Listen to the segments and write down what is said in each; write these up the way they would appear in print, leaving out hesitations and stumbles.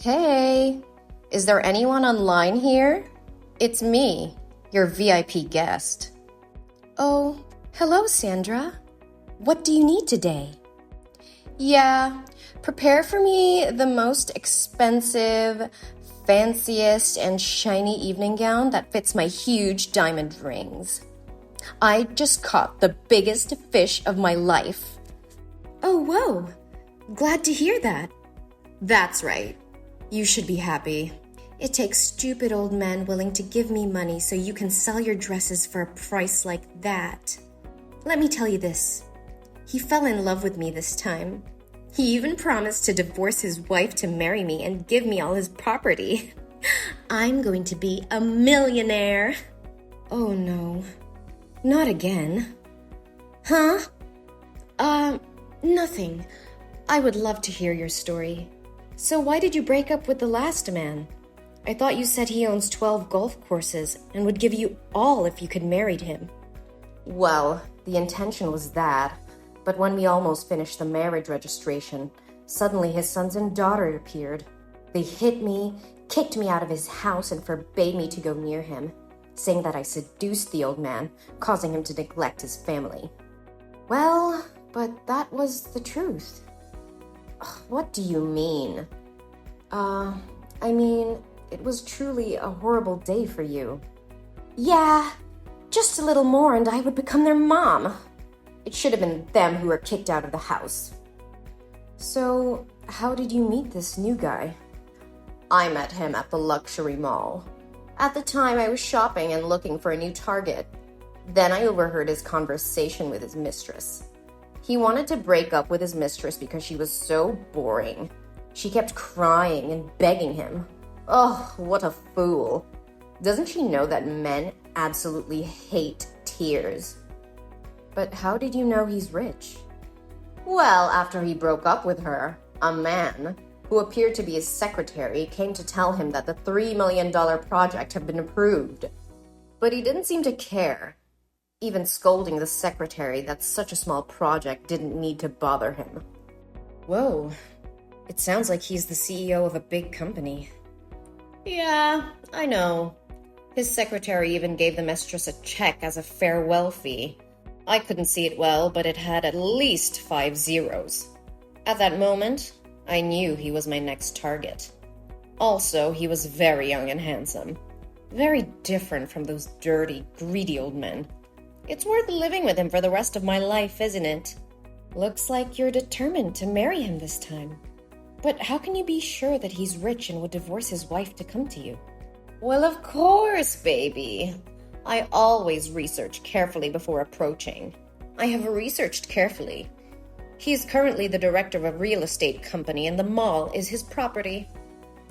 Hey, is there anyone online here? It's me, your VIP guest. Oh, hello, Sandra. What do you need today? Yeah, prepare for me the most expensive, fanciest, and shiny evening gown that fits my huge diamond rings. I just caught the biggest fish of my life. Oh, whoa. Glad to hear that. That's right. You should be happy. It takes stupid old men willing to give me money so you can sell your dresses for a price like that. Let me tell you this. He fell in love with me this time. He even promised to divorce his wife to marry me and give me all his property. I'm going to be a millionaire. Oh no. Not again. Huh? Nothing. I would love to hear your story. So why did you break up with the last man? I thought you said he owns 12 golf courses and would give you all if you could marry him. Well, the intention was that, but when we almost finished the marriage registration, suddenly his sons and daughter appeared. They hit me, kicked me out of his house, and forbade me to go near him, saying that I seduced the old man, causing him to neglect his family. Well, but that was the truth. What do you mean? It was truly a horrible day for you. Yeah, just a little more and I would become their mom. It should have been them who were kicked out of the house. So, how did you meet this new guy? I met him at the luxury mall. At the time, I was shopping and looking for a new target. Then I overheard his conversation with his mistress. He wanted to break up with his mistress because she was so boring. She kept crying and begging him. Oh, what a fool. Doesn't she know that men absolutely hate tears? But how did you know he's rich? Well, after he broke up with her, a man, who appeared to be his secretary, came to tell him that the $3 million project had been approved. But he didn't seem to care, even scolding the secretary that such a small project didn't need to bother him. Whoa, it sounds like he's the CEO of a big company. Yeah, I know. His secretary even gave the mistress a check as a farewell fee. I couldn't see it well, but it had at least 5 zeros. At that moment, I knew he was my next target. Also, he was very young and handsome. Very different from those dirty, greedy old men. It's worth living with him for the rest of my life, isn't it? Looks like you're determined to marry him this time. But how can you be sure that he's rich and would divorce his wife to come to you? Well, of course, baby. I always research carefully before approaching. I have researched carefully. He is currently the director of a real estate company and the mall is his property.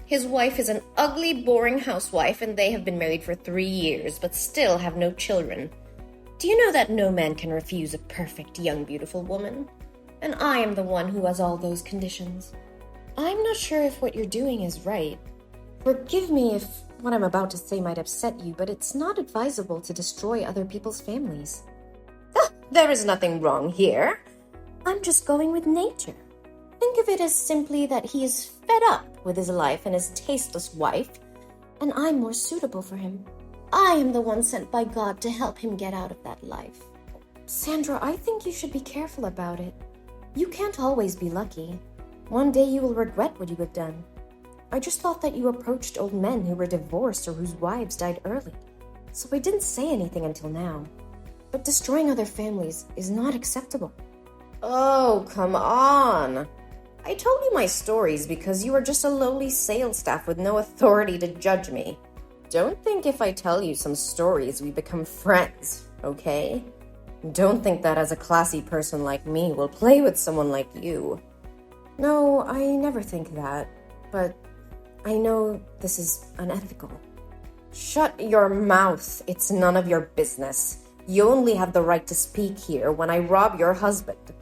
His wife is an ugly, boring housewife and they have been married for 3 years but still have no children. Do you know that no man can refuse a perfect, young, beautiful woman? And I am the one who has all those conditions. I'm not sure if what you're doing is right. Forgive me if what I'm about to say might upset you, but it's not advisable to destroy other people's families. There is nothing wrong here. I'm just going with nature. Think of it as simply that he is fed up with his life and his tasteless wife, and I'm more suitable for him. I am the one sent by God to help him get out of that life. Sandra, I think you should be careful about it. You can't always be lucky. One day you will regret what you have done. I just thought that you approached old men who were divorced or whose wives died early, so I didn't say anything until now. But destroying other families is not acceptable. Oh, come on. I told you my stories because you are just a lowly sales staff with no authority to judge me. Don't think if I tell you some stories we become friends, okay? Don't think that as a classy person like me will play with someone like you. No, I never think that, but I know this is unethical. Shut your mouth. It's none of your business. You only have the right to speak here when I rob your husband.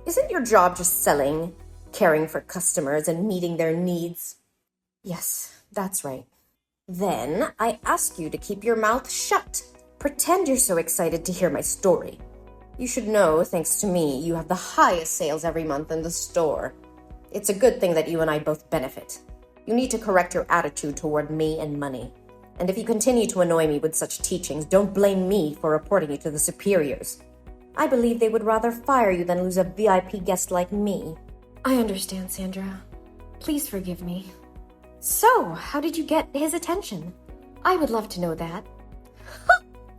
Isn't your job just selling, caring for customers, and meeting their needs? Yes, that's right. Then I ask you to keep your mouth shut. Pretend you're so excited to hear my story. You should know, thanks to me, you have the highest sales every month in the store. It's a good thing that you and I both benefit. You need to correct your attitude toward me and money. And if you continue to annoy me with such teachings, don't blame me for reporting you to the superiors. I believe they would rather fire you than lose a VIP guest like me. I understand, Sandra. Please forgive me. So, how did you get his attention? I would love to know that.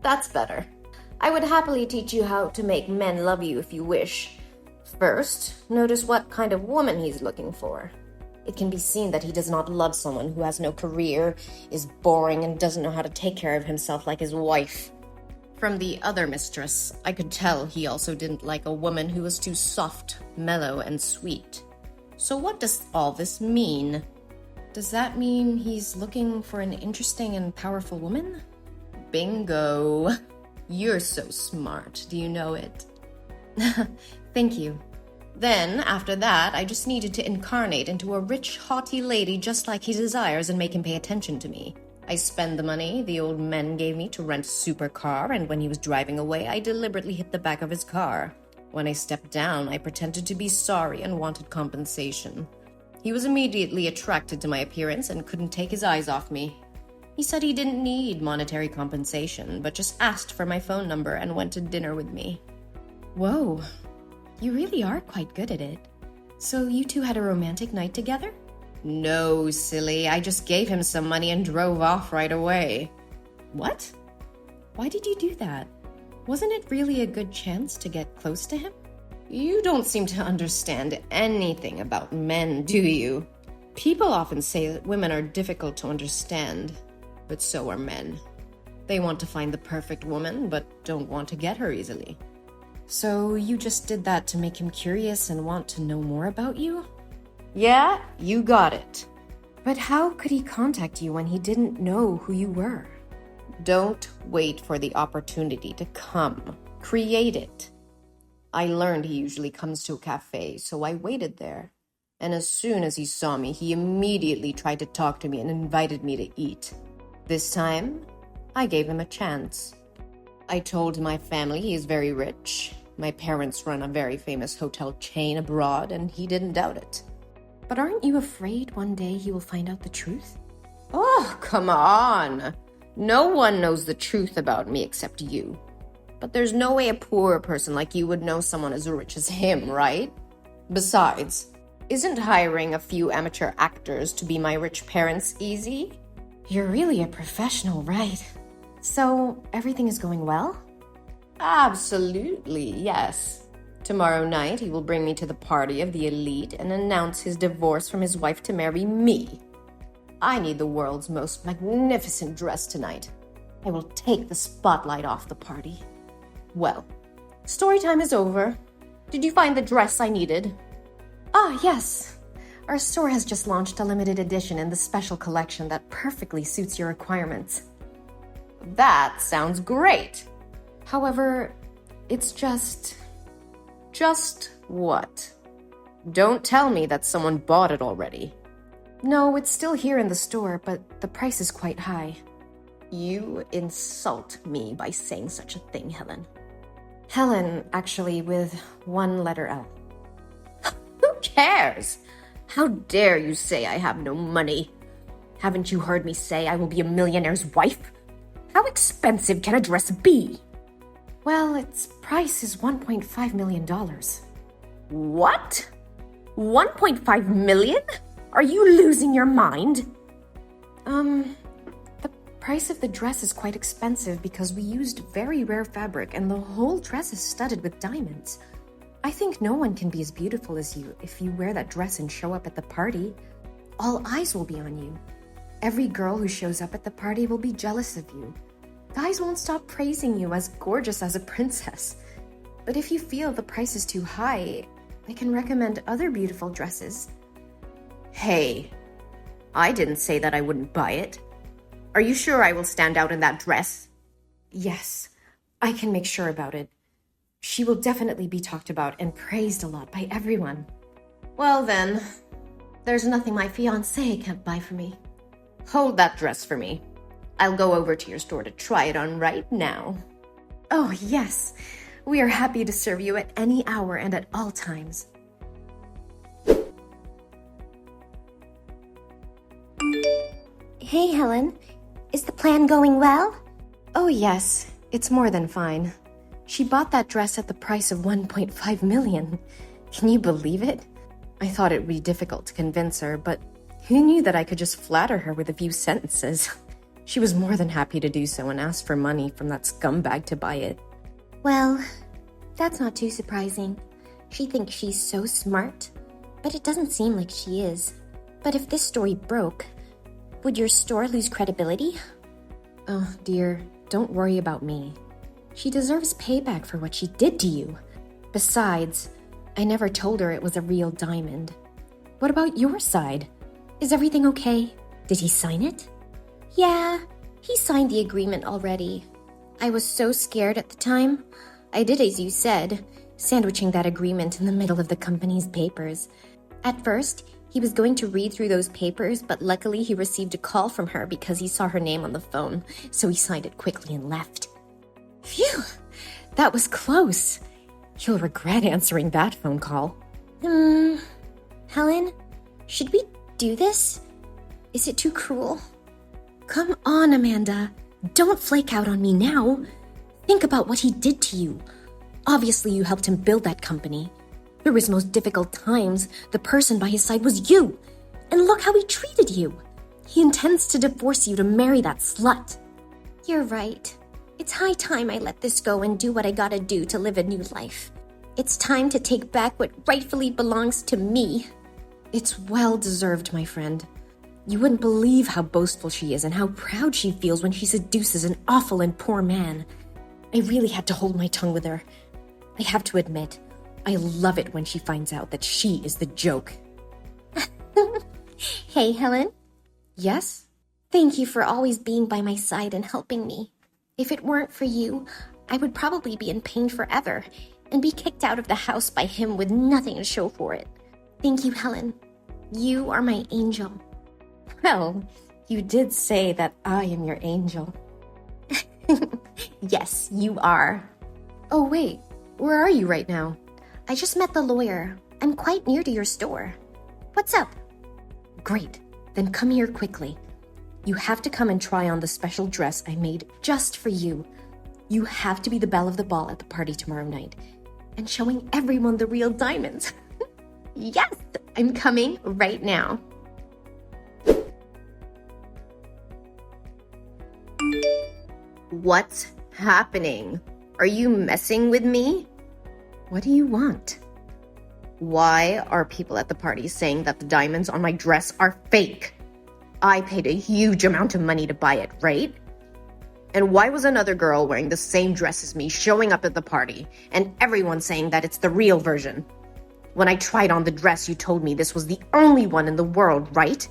That's better. I would happily teach you how to make men love you if you wish. First, notice what kind of woman he's looking for. It can be seen that he does not love someone who has no career, is boring, and doesn't know how to take care of himself like his wife. From the other mistress, I could tell he also didn't like a woman who was too soft, mellow, and sweet. So what does all this mean? Does that mean he's looking for an interesting and powerful woman? Bingo! You're so smart. Do you know it? Thank you. Then, after that, I just needed to incarnate into a rich, haughty lady just like he desires and make him pay attention to me. I spend the money the old men gave me to rent a supercar, and when he was driving away, I deliberately hit the back of his car. When I stepped down, I pretended to be sorry and wanted compensation. He was immediately attracted to my appearance and couldn't take his eyes off me. He said he didn't need monetary compensation, but just asked for my phone number and went to dinner with me. Whoa, you really are quite good at it. So you two had a romantic night together? No, silly. I just gave him some money and drove off right away. What? Why did you do that? Wasn't it really a good chance to get close to him? You don't seem to understand anything about men, do you? People often say that women are difficult to understand, but so are men. They want to find the perfect woman, but don't want to get her easily. So you just did that to make him curious and want to know more about you? Yeah, you got it. But how could he contact you when he didn't know who you were? Don't wait for the opportunity to come. Create it. I learned he usually comes to a cafe, so I waited there. And as soon as he saw me, he immediately tried to talk to me and invited me to eat. This time, I gave him a chance. I told my family he is very rich. My parents run a very famous hotel chain abroad, and he didn't doubt it. But aren't you afraid one day he will find out the truth? Oh, come on. No one knows the truth about me except you. But there's no way a poor person like you would know someone as rich as him, right? Besides, isn't hiring a few amateur actors to be my rich parents easy? You're really a professional, right? So, everything is going well? Absolutely, yes. Tomorrow night, he will bring me to the party of the elite and announce his divorce from his wife to marry me. I need the world's most magnificent dress tonight. I will take the spotlight off the party. Well, story time is over. Did you find the dress I needed? Ah, yes. Our store has just launched a limited edition in the special collection that perfectly suits your requirements. That sounds great. However, it's just what? Don't tell me that someone bought it already. No, it's still here in the store, but the price is quite high. You insult me by saying such a thing, Helen. Helen, actually, with one letter L. Who cares? How dare you say I have no money? Haven't you heard me say I will be a millionaire's wife? How expensive can a dress be? Well, its price is $1.5 million. What? 1.5 million? Are you losing your mind? The price of the dress is quite expensive because we used very rare fabric and the whole dress is studded with diamonds. I think no one can be as beautiful as you if you wear that dress and show up at the party. All eyes will be on you. Every girl who shows up at the party will be jealous of you. Guys won't stop praising you as gorgeous as a princess. But if you feel the price is too high, I can recommend other beautiful dresses. Hey, I didn't say that I wouldn't buy it. Are you sure I will stand out in that dress? Yes, I can make sure about it. She will definitely be talked about and praised a lot by everyone. Well then, there's nothing my fiancé can't buy for me. Hold that dress for me. I'll go over to your store to try it on right now. Oh, yes. We are happy to serve you at any hour and at all times. Hey, Helen. Is the plan going well? Oh, yes. It's more than fine. She bought that dress at the price of $1.5 million. Can you believe it? I thought it would be difficult to convince her, but who knew that I could just flatter her with a few sentences? She was more than happy to do so and asked for money from that scumbag to buy it. Well, that's not too surprising. She thinks she's so smart, but it doesn't seem like she is. But if this story broke, would your store lose credibility? Oh, dear, don't worry about me. She deserves payback for what she did to you. Besides, I never told her it was a real diamond. What about your side? Is everything okay? Did he sign it? Yeah, he signed the agreement already. I was so scared at the time. I did as you said, sandwiching that agreement in the middle of the company's papers. At first, he was going to read through those papers, but luckily he received a call from her because he saw her name on the phone, so he signed it quickly and left. Phew! That was close. You'll regret answering that phone call. Helen, should we do this? Is it too cruel? Come on, Amanda. Don't flake out on me now. Think about what he did to you. Obviously, you helped him build that company. Through his most difficult times, the person by his side was you. And look how he treated you. He intends to divorce you to marry that slut. You're right. It's high time I let this go and do what I gotta do to live a new life. It's time to take back what rightfully belongs to me. It's well deserved, my friend. You wouldn't believe how boastful she is and how proud she feels when she seduces an awful and poor man. I really had to hold my tongue with her. I have to admit, I love it when she finds out that she is the joke. Hey, Helen. Yes? Thank you for always being by my side and helping me. If it weren't for you, I would probably be in pain forever and be kicked out of the house by him with nothing to show for it. Thank you, Helen. You are my angel. Well, you did say that I am your angel. Yes, you are. Oh, wait. Where are you right now? I just met the lawyer. I'm quite near to your store. What's up? Great. Then come here quickly. You have to come and try on the special dress I made just for you. You have to be the belle of the ball at the party tomorrow night and showing everyone the real diamonds. Yes, I'm coming right now. What's happening? Are you messing with me? What do you want? Why are people at the party saying that the diamonds on my dress are fake? I paid a huge amount of money to buy it, right? And why was another girl wearing the same dress as me showing up at the party and everyone saying that it's the real version? When I tried on the dress, you told me this was the only one in the world, right?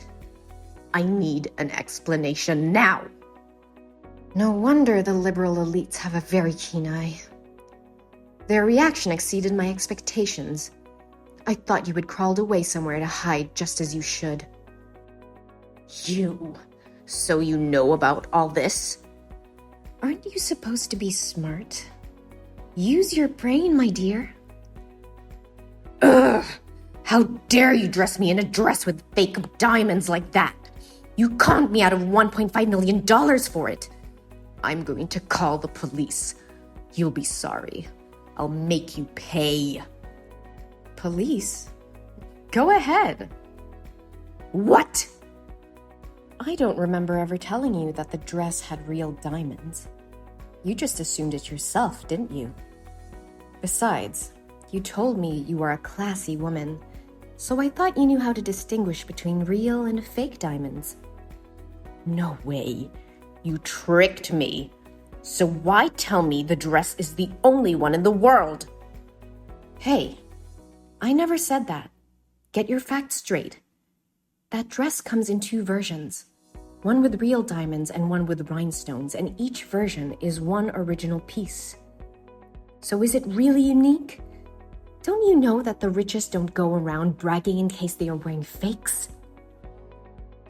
I need an explanation now. No wonder the liberal elites have a very keen eye. Their reaction exceeded my expectations. I thought you had crawled away somewhere to hide just as you should. You? So you know about all this? Aren't you supposed to be smart? Use your brain, my dear. Ugh! How dare you dress me in a dress with fake diamonds like that? You conned me out of $1.5 million for it. I'm going to call the police. You'll be sorry. I'll make you pay. Police? Go ahead. What? I don't remember ever telling you that the dress had real diamonds. You just assumed it yourself, didn't you? Besides, you told me you are a classy woman, so I thought you knew how to distinguish between real and fake diamonds. No way. You tricked me. So why tell me the dress is the only one in the world? Hey, I never said that. Get your facts straight. That dress comes in two versions. One with real diamonds and one with rhinestones, and each version is one original piece. So is it really unique? Don't you know that the richest don't go around bragging in case they are wearing fakes?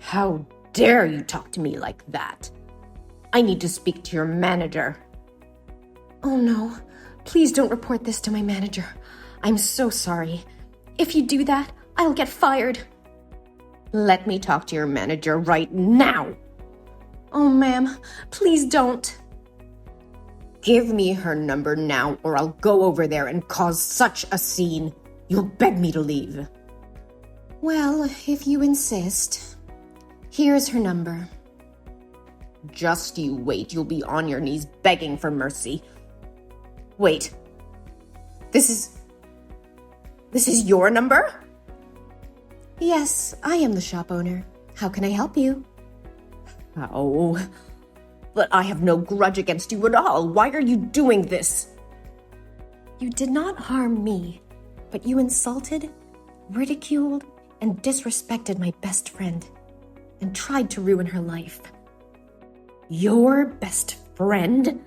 How dare you talk to me like that? I need to speak to your manager. Oh no, please don't report this to my manager. I'm so sorry. If you do that, I'll get fired. Let me talk to your manager right now. Oh, ma'am, please don't. Give me her number now, or I'll go over there and cause such a scene. You'll beg me to leave. Well, if you insist. Here's her number. Just you wait. You'll be on your knees begging for mercy. Wait. This is your number? Yes, I am the shop owner. How can I help you? Oh, but I have no grudge against you at all. Why are you doing this? You did not harm me, but you insulted, ridiculed, and disrespected my best friend, and tried to ruin her life. Your best friend?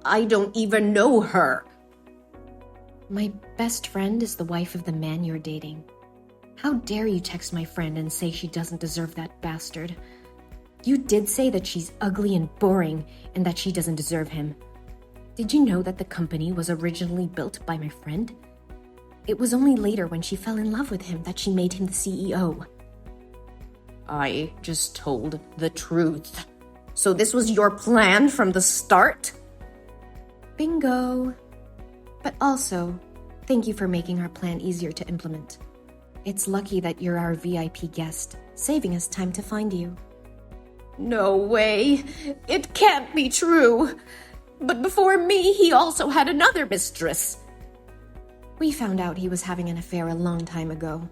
I don't even know her. My best friend is the wife of the man you're dating. How dare you text my friend and say she doesn't deserve that bastard? You did say that she's ugly and boring and that she doesn't deserve him. Did you know that the company was originally built by my friend? It was only later when she fell in love with him that she made him the CEO. I just told the truth. So this was your plan from the start? Bingo. But also, thank you for making our plan easier to implement. It's lucky that you're our VIP guest, saving us time to find you. No way. It can't be true. But before me, he also had another mistress. We found out he was having an affair a long time ago.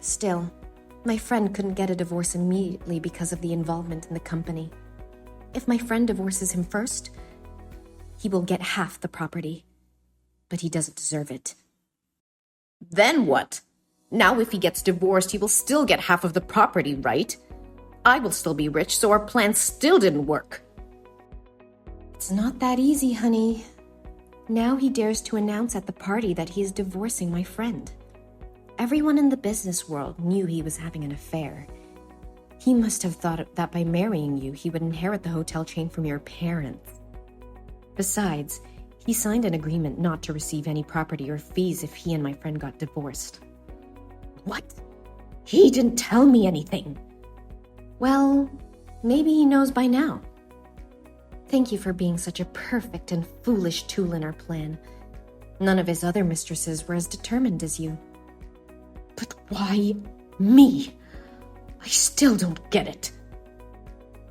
Still, my friend couldn't get a divorce immediately because of the involvement in the company. If my friend divorces him first, he will get half the property. But he doesn't deserve it. Then what? Now if he gets divorced, he will still get half of the property, right? I will still be rich, so our plan still didn't work. It's not that easy, honey. Now he dares to announce at the party that he is divorcing my friend. Everyone in the business world knew he was having an affair. He must have thought that by marrying you, he would inherit the hotel chain from your parents. Besides, he signed an agreement not to receive any property or fees if he and my friend got divorced. What? He didn't tell me anything. Well, maybe he knows by now. Thank you for being such a perfect and foolish tool in our plan. None of his other mistresses were as determined as you. But why me? I still don't get it.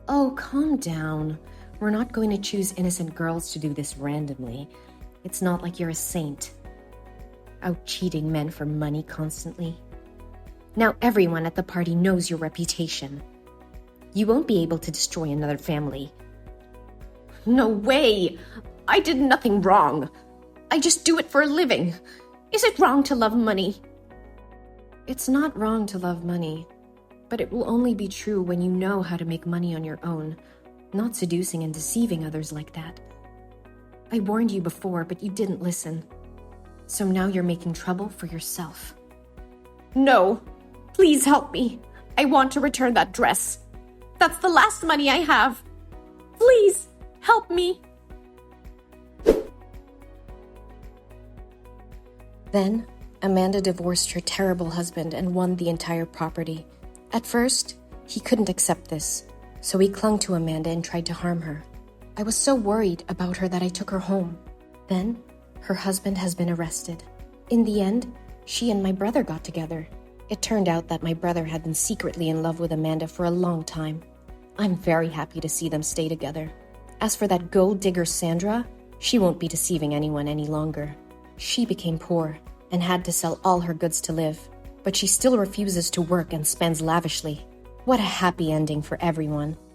Oh, calm down. We're not going to choose innocent girls to do this randomly. It's not like you're a saint. Out cheating men for money constantly. Now everyone at the party knows your reputation. You won't be able to destroy another family. No way! I did nothing wrong. I just do it for a living. Is it wrong to love money? It's not wrong to love money, but it will only be true when you know how to make money on your own, not seducing and deceiving others like that. I warned you before, but you didn't listen. So now you're making trouble for yourself. No, please help me. I want to return that dress. That's the last money I have. Please, help me. Then, Amanda divorced her terrible husband and won the entire property. At first, he couldn't accept this, so he clung to Amanda and tried to harm her. I was so worried about her that I took her home. Then, her husband has been arrested. In the end, she and my brother got together. It turned out that my brother had been secretly in love with Amanda for a long time. I'm very happy to see them stay together. As for that gold digger Sandra, she won't be deceiving anyone any longer. She became poor and had to sell all her goods to live, but she still refuses to work and spends lavishly. What a happy ending for everyone.